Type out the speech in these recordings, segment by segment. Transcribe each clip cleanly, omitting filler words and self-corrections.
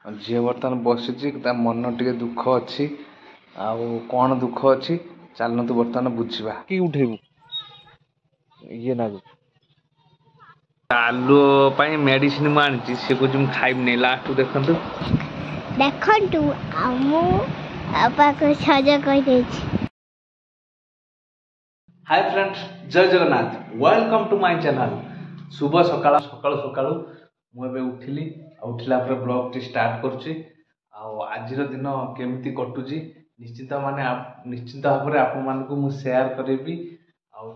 झील बर्तमान बसी मन टे दुख अच्छी आउ कौन दुख अच्छी चलतु बर्तमान बुझा कि उठेबू ये ना आलू मेडिसिन मुझे सी कह खाइबी लास्ट देखु देखंतु आमु आपा को सज कहि दै छी। हाय फ्रेंड्स, जय Jagannath, welcome to my channel. शुभ सकाळ सकाळ सकाळ मुझे उठिली उठिला पर ब्लॉग टी स्टार्ट करुच्ची। आज दिन केमती कटुची निश्चित भाव में आपण मानक मु शेयर करेबी।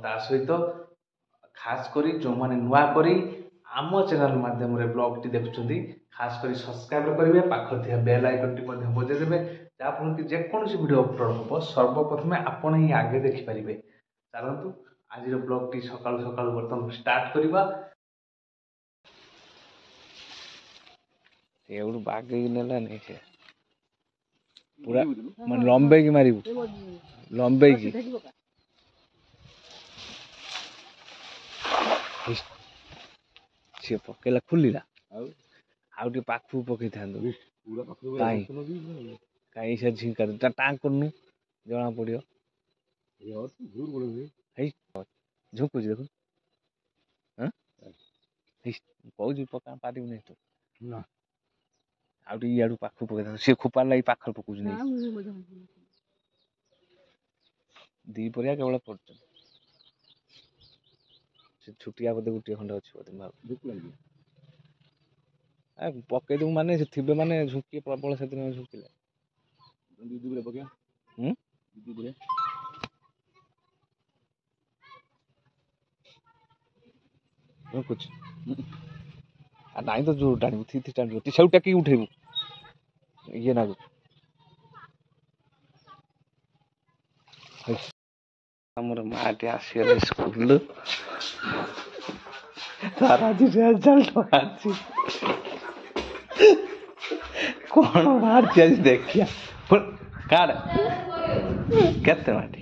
ता सहित खास करी जो माने नुआ करी आम चैनल माध्यम रे ब्लॉग टी देखुछंती खास करी सब्सक्राइब करेंगे, पाखर थिया बेल आइकन टी मध्ये बजाय देबे जाफल कि जेकोसी वीडियो अपलोड हो सर्वप्रथमे आपण ही आगे देखि परिबे। चलतु आज ब्लॉग टी सकाळ सकाळ बर्तमान स्टार्ट करवा। एवढ बागे नेला नहीं से पूरा मन लंबे की मारिबू लंबे की सी पकेला खुलिला आउटे पाखु पकई था कहीं से झिंका टांग करनु जना पड़ो झुकुच देख कौच पका पार नहीं तो आउ पाखु पकई था सी खोपार लगी पाखर पकाउछ नहीं दी परिया केवल पड़छ छुटिया बोधे गोटे खंड अच्छी बोधे पकई देबू माने थे माने झुंकी प्रबल से दिन झुंकिले कुछ नाई तो जोर टाणी थी टाणी टी शर्ट टाकी उठेबू ये ना हमर माटी आसीले स्कूल तार आज रिजल्ट बाहर कौन बाहर आज देखिया काड़ केते माटी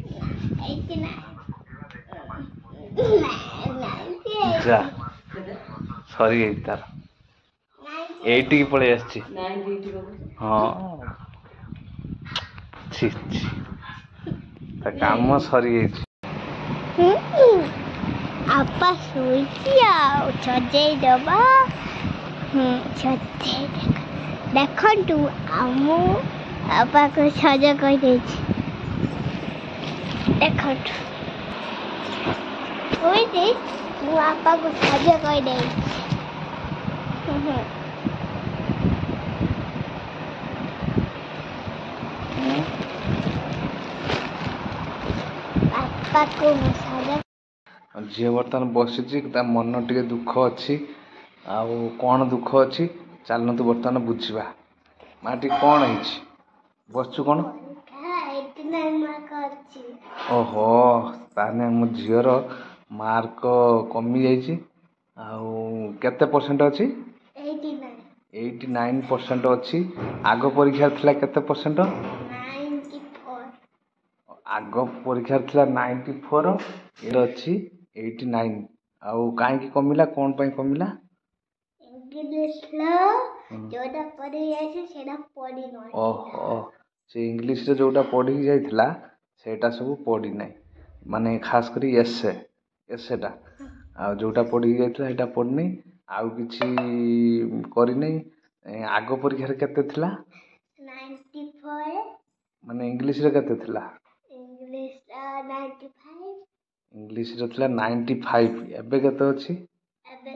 जा सॉरी तार 80 की पड़े आछी हां छी ता काम सरी आपा सोइया सजे दबा सजे देखंतु आमु आपा को सज कहि दै छी। देखंतु ओइ दे मु आपा को सज कहि दै छी। आपा को सज झील बर्तमान बसी मन टे दुख अच्छी आउ कौन दुख अच्छी चलतु बर्तमान बुझा माटी कौन है बसचु कौन ओहो ताने मो झीर मार्क कमी जाइए केते परसेंट अच्छी 89% अच्छी। आग परीक्षा थिला केते परसेंट 94 आग परीक्षा थिला 94 ये अच्छी 89 आउ काहे कमिला कौन पाई कमिला इंग्लिश जोटा पढ़ी जाइए सेटा पढ़ी न ओहो से इंग्लिश रे जोटा पढ़ी जाइथिला सेटा सब पढ़ी नाही माने खास करी एसेटा आ जोटा पढ़ी जाइथिला सेटा पढ़नी आउ किछि करी नाही। आग परीक्षा रे केते थिला 94 माने इंग्लिश रे केते थिला इंग्लिश 95 इंग्लिश रे थिला 95 एबे केते अछि एबे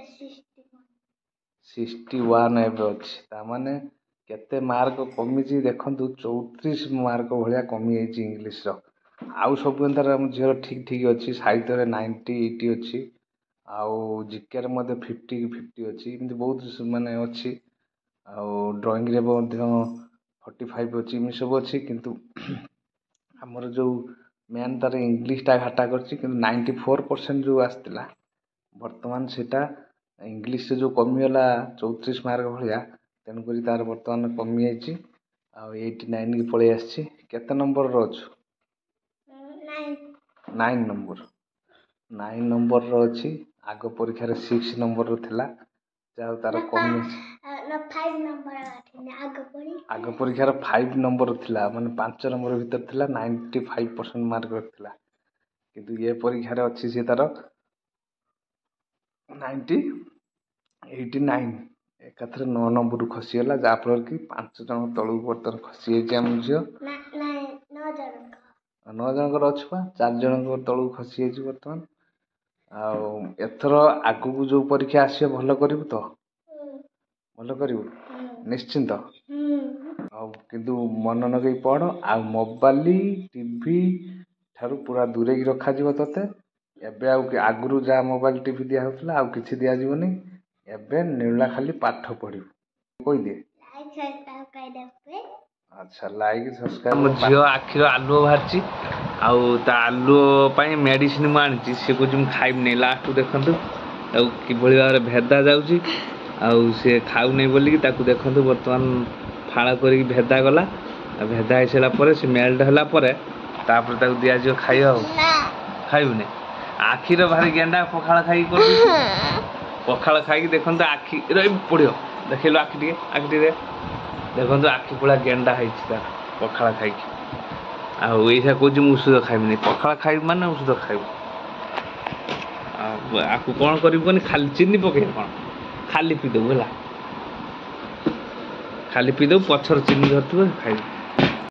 61 एबे अछि ता माने केते मार्क कमी जी देखंतु 34 मार्क भलिया कमी जाइछि इंग्लिश रो आउ सब अंदर हम झीर ठीक ठीक अछि। साहित्य रे 90 80 अछि आउ जीके रे मध्ये 50 50 अछि एमती बहुत माने अछि आउ ड्राइंग रे मध्ये 45 अछि मी सब अछि किंतु हमर जो मेन तार इंग्लिश टा घाटा करछि किंतु 94% जो आस्तिला वर्तमान सेटा इंग्लिश से जो कमी होला 34 मार्क भलिया तेन करी तार वर्तमान कमी जाइछि आ 89 की पळे आछि। केते नंबर रो छु 9 नंबर 9 नंबर रो अछि। आग परीक्षा रे 6 नंबर रो थिला ଯାହା ତାର କମି ଆଗ ପରୀକ୍ଷାର 5 ନମ୍ବର ଥିଲା, ମାନେ 5 ନମ୍ବର ଭିତରେ ଥିଲା, 95% ମାର୍କ ରଖିଥିଲା। କିନ୍ତୁ ଏ ପରୀକ୍ଷାରେ ଅଛି ସେ ତାର 89 ଏକାଥରେ 9 ନମ୍ବରରୁ ଖସିଗଲା, ଯାହାଫଳରେ କି 5 ଜଣ ତଳକୁ ବର୍ତ୍ତମାନ ଖସିଯାଇଛି ଆମ ଝିଅ। 9 ଜଣଙ୍କର ଅଛି ବା, 4 ଜଣଙ୍କ ତଳକୁ ଖସିଯାଇଛି ବର୍ତ୍ତମାନ। ଆଉ ଏଥର ଆଗକୁ ଯୋଉ ପରୀକ୍ଷା ଆସିବ ଭଲ କରିବୁ ତ? ଭଲ କରିବୁ ନିଶ୍ଚିନ୍ତ। ଆଉ କିନ୍ତୁ ମନ ଲଗେଇ ପଢ଼, ଆଉ ମୋବାଇଲ ଟିଭି ଠାରୁ ପୁରା ଦୂରେଇକି ରଖାଯିବ ତତେ। ଏବେ ଆଉ ଆଗରୁ ଯାହା ମୋବାଇଲ ଟିଭି ଦିଆ ହଉଥିଲା ଆଉ କିଛି ଦିଆଯିବନି। ଏବେ ନିଳା ଖାଲି ପାଠ ପଢିବୁ କହିଦିଏ। ଆଚ୍ଛା, ଲାଇକ୍ ସବସ୍କ୍ରାଇବ। ମୋ ଝିଅ ଆଖିର ଆଲୁଅ ବାହାରିଛି, ଆଉ ତା ଆଲୁଅ ପାଇଁ ମେଡିସିନ ମୁଁ ଆଣିଛି। ସେ କହୁଛି ମୁଁ ଖାଇବିନି। ଲାଷ୍ଟକୁ ଦେଖନ୍ତୁ ଆଉ କିଭଳି ଭାବରେ ଭେଦା ଯାଉଛି, ଆଉ ସେ ଖାଉନି ବୋଲିକି ତାକୁ ଦେଖନ୍ତୁ ବର୍ତ୍ତମାନ ଫାଳ କରିକି ଭେଦା ଗଲା। ଆଉ ଭେଦା ହେଇସାରିଲା ପରେ ସେ ମେଲ୍ଟ ହେଲା ପରେ ତାପରେ ତାକୁ ଦିଆଯିବ ଖାଇବା। ଆଉ ଖାଇବୁନି? ଆଖିର ଭାରି ଗେଣ୍ଡା, ପଖାଳ ଖାଇକି କରୁଛୁ। ପଖାଳ ଖାଇକି ଦେଖନ୍ତୁ ଆଖି ରହି ପଡ଼ିବ। ଦେଖେଇଲୁ ଆଖି ଟିକେ ଦେଖନ୍ତୁ ଆଖି ପୁରା ଗେଣ୍ଡା ହେଇଛି ତାର ପଖାଳ ଖାଇକି। ଆଉ ଏଇଟା କହୁଛି ମୁଁ ଔଷଧ ଖାଇବିନି। ପଖାଳ ଖାଇବୁ ମାନେ ଔଷଧ ଖାଇବୁ। ଆଉ ଆକୁ କ'ଣ କରିବୁ କହନି, ଖାଲି ଚିନି ପକେଇବୁ କ'ଣ, ଖାଲି ପିଇଦେବୁ ହେଲା। ଖାଲି ପିଇଦେବୁ, ପଛରେ ଚିନି ଧରିଥିବ ଖାଇବୁ।